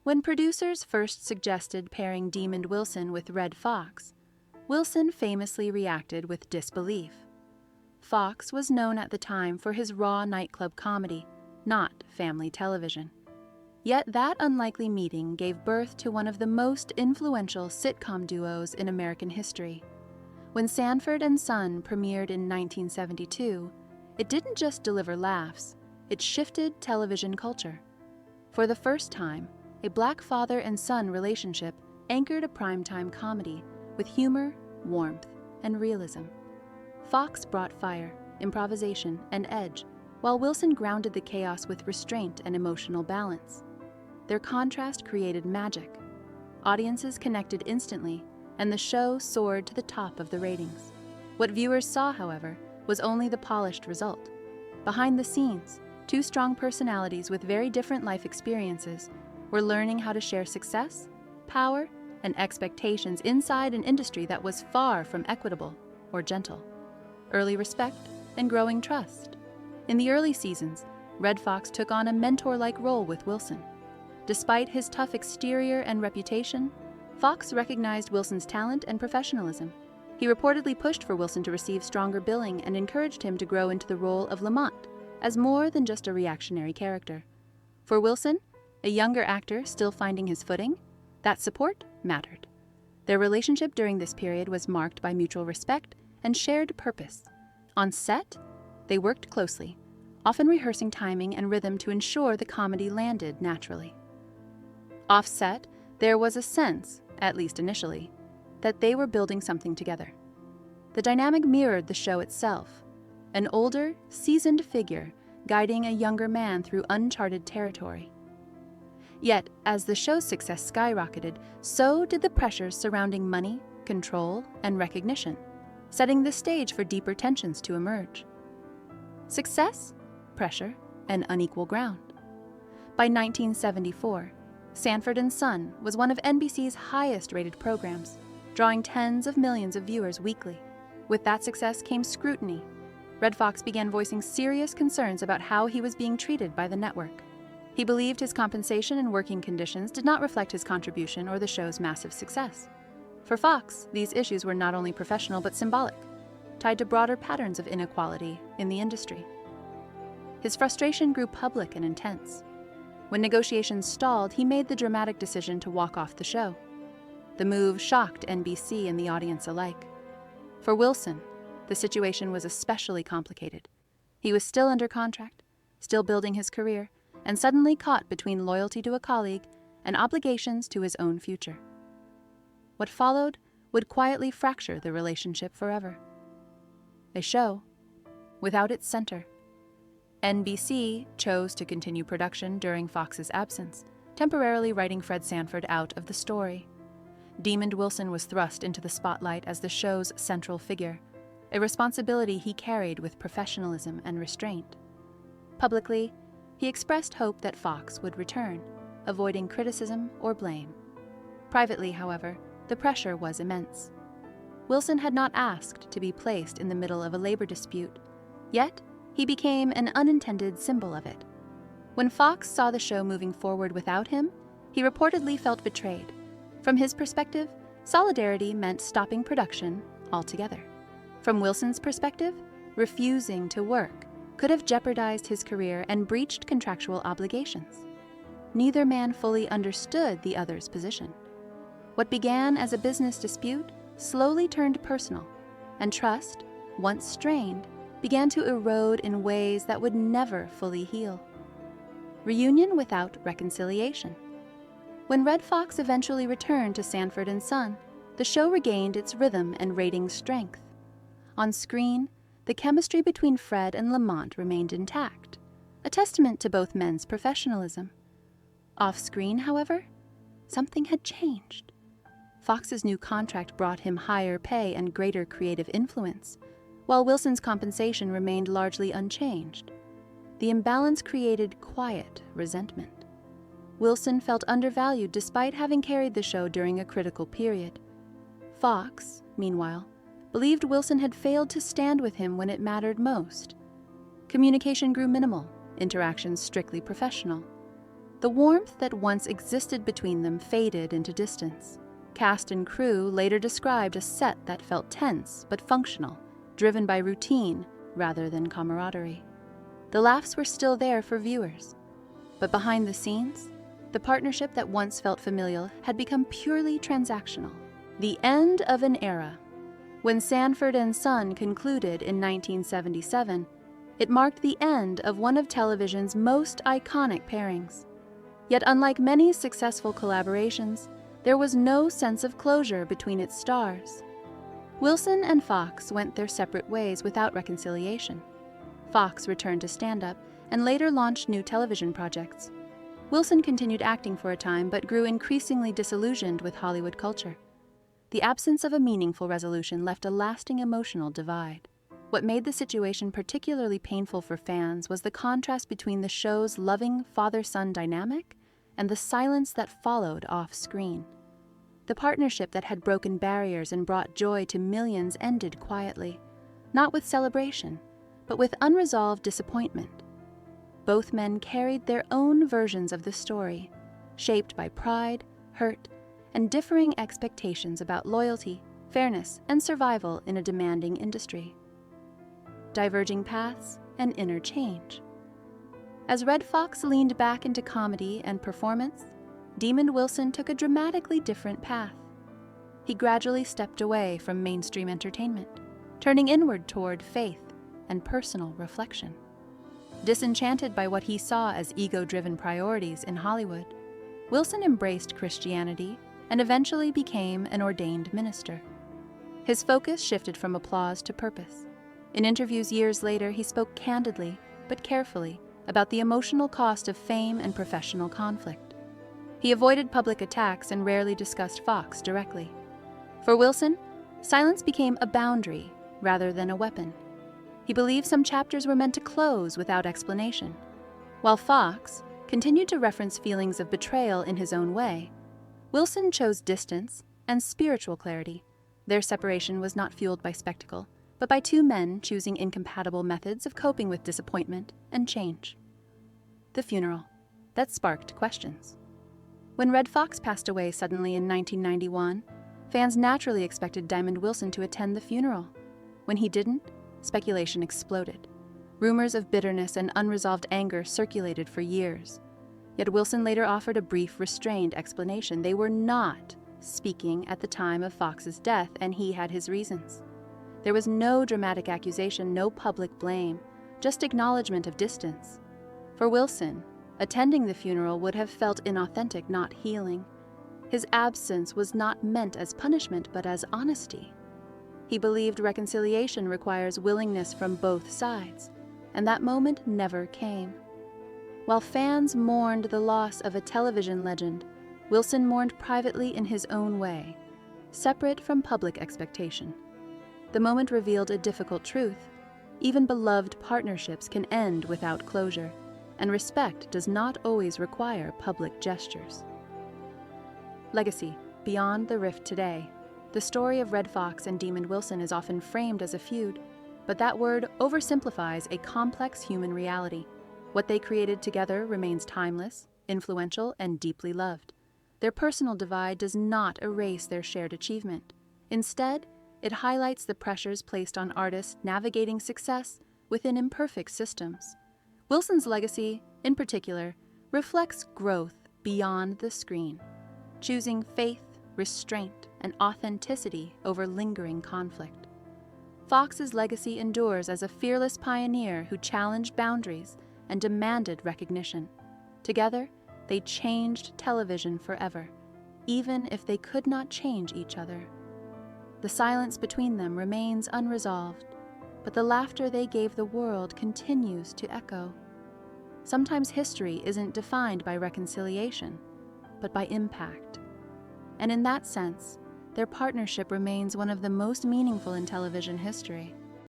When producers first suggested pairing Demon Wilson with Red Fox, Wilson famously reacted with disbelief. Fox was known at the time for his raw nightclub comedy, not family television. Yet that unlikely meeting gave birth to one of the most influential sitcom duos in American history. When Sanford and Son premiered in 1972, it didn't just deliver laughs, it shifted television culture. For the first time, a black father and son relationship anchored a primetime comedy with humor, warmth, and realism. Foxx brought fire, improvisation, and edge, while Wilson grounded the chaos with restraint and emotional balance. Their contrast created magic. Audiences connected instantly, and the show soared to the top of the ratings. What viewers saw, however, was only the polished result. Behind the scenes, two strong personalities with very different life experiences were learning how to share success, power, and expectations inside an industry that was far from equitable or gentle. Early respect and growing trust. In the early seasons, Red Fox took on a mentor-like role with Wilson. Despite his tough exterior and reputation, Fox recognized Wilson's talent and professionalism. He reportedly pushed for Wilson to receive stronger billing and encouraged him to grow into the role of Lamont as more than just a reactionary character. For Wilson, a younger actor still finding his footing, that support mattered. Their relationship during this period was marked by mutual respect and shared purpose. On set, they worked closely, often rehearsing timing and rhythm to ensure the comedy landed naturally. Off-set, there was a sense, at least initially, that they were building something together. The dynamic mirrored the show itself, an older, seasoned figure guiding a younger man through uncharted territory. Yet, as the show's success skyrocketed, so did the pressures surrounding money, control, and recognition, setting the stage for deeper tensions to emerge. Success, pressure, and unequal ground. By 1974, Sanford and Son was one of NBC's highest-rated programs, drawing tens of millions of viewers weekly. With that success came scrutiny. Red Fox began voicing serious concerns about how he was being treated by the network. He believed his compensation and working conditions did not reflect his contribution or the show's massive success. For Fox, these issues were not only professional but symbolic, tied to broader patterns of inequality in the industry. His frustration grew public and intense. When negotiations stalled, he made the dramatic decision to walk off the show. The move shocked NBC and the audience alike. For Wilson, the situation was especially complicated. He was still under contract, still building his career, and suddenly caught between loyalty to a colleague and obligations to his own future. What followed would quietly fracture the relationship forever. A show without its center. NBC chose to continue production during Fox's absence, temporarily writing Fred Sanford out of the story. Demon Wilson was thrust into the spotlight as the show's central figure, a responsibility he carried with professionalism and restraint. Publicly, he expressed hope that Fox would return, avoiding criticism or blame. Privately, however, the pressure was immense. Wilson had not asked to be placed in the middle of a labor dispute, yet he became an unintended symbol of it. When Fox saw the show moving forward without him, he reportedly felt betrayed. From his perspective, solidarity meant stopping production altogether. From Wilson's perspective, refusing to work could have jeopardized his career and breached contractual obligations. Neither man fully understood the other's position. What began as a business dispute slowly turned personal, and trust, once strained, began to erode in ways that would never fully heal. Reunion without reconciliation. When Red Fox eventually returned to Sanford and Son, the show regained its rhythm and ratings strength. On screen, the chemistry between Fred and Lamont remained intact, a testament to both men's professionalism. Off-screen, however, something had changed. Fox's new contract brought him higher pay and greater creative influence, while Wilson's compensation remained largely unchanged. The imbalance created quiet resentment. Wilson felt undervalued despite having carried the show during a critical period. Fox, meanwhile, believed Wilson had failed to stand with him when it mattered most. Communication grew minimal, interactions strictly professional. The warmth that once existed between them faded into distance. Cast and crew later described a set that felt tense but functional, driven by routine rather than camaraderie. The laughs were still there for viewers, but behind the scenes, the partnership that once felt familial had become purely transactional. The end of an era. When Sanford and Son concluded in 1977, it marked the end of one of television's most iconic pairings. Yet unlike many successful collaborations, there was no sense of closure between its stars. Wilson and Foxx went their separate ways without reconciliation. Foxx returned to stand-up and later launched new television projects. Wilson continued acting for a time but grew increasingly disillusioned with Hollywood culture. The absence of a meaningful resolution left a lasting emotional divide. What made the situation particularly painful for fans was the contrast between the show's loving father-son dynamic and the silence that followed off-screen. The partnership that had broken barriers and brought joy to millions ended quietly, not with celebration, but with unresolved disappointment. Both men carried their own versions of the story, shaped by pride, hurt, and differing expectations about loyalty, fairness, and survival in a demanding industry. Diverging paths and inner change. As Red Fox leaned back into comedy and performance, Demon Wilson took a dramatically different path. He gradually stepped away from mainstream entertainment, turning inward toward faith and personal reflection. Disenchanted by what he saw as ego-driven priorities in Hollywood, Wilson embraced Christianity and eventually became an ordained minister. His focus shifted from applause to purpose. In interviews years later, he spoke candidly, but carefully, about the emotional cost of fame and professional conflict. He avoided public attacks and rarely discussed Foxx directly. For Wilson, silence became a boundary rather than a weapon. He believed some chapters were meant to close without explanation. While Foxx continued to reference feelings of betrayal in his own way, Wilson chose distance and spiritual clarity. Their separation was not fueled by spectacle, but by two men choosing incompatible methods of coping with disappointment and change. The funeral. That sparked questions. When Red Fox passed away suddenly in 1991, fans naturally expected Diamond Wilson to attend the funeral. When he didn't, speculation exploded. Rumors of bitterness and unresolved anger circulated for years. Yet Wilson later offered a brief, restrained explanation. They were not speaking at the time of Fox's death, and he had his reasons. There was no dramatic accusation, no public blame, just acknowledgement of distance. For Wilson, attending the funeral would have felt inauthentic, not healing. His absence was not meant as punishment, but as honesty. He believed reconciliation requires willingness from both sides, and that moment never came. While fans mourned the loss of a television legend, Wilson mourned privately in his own way, separate from public expectation. The moment revealed a difficult truth. Even beloved partnerships can end without closure, and respect does not always require public gestures. Legacy. Beyond the rift today. The story of Red Fox and Demon Wilson is often framed as a feud, but that word oversimplifies a complex human reality. What they created together remains timeless, influential, and deeply loved. Their personal divide does not erase their shared achievement. Instead, it highlights the pressures placed on artists navigating success within imperfect systems. Wilson's legacy, in particular, reflects growth beyond the screen, choosing faith, restraint, and authenticity over lingering conflict. Fox's legacy endures as a fearless pioneer who challenged boundaries and demanded recognition. Together, they changed television forever, even if they could not change each other. The silence between them remains unresolved, but the laughter they gave the world continues to echo. Sometimes history isn't defined by reconciliation, but by impact. And in that sense, their partnership remains one of the most meaningful in television history.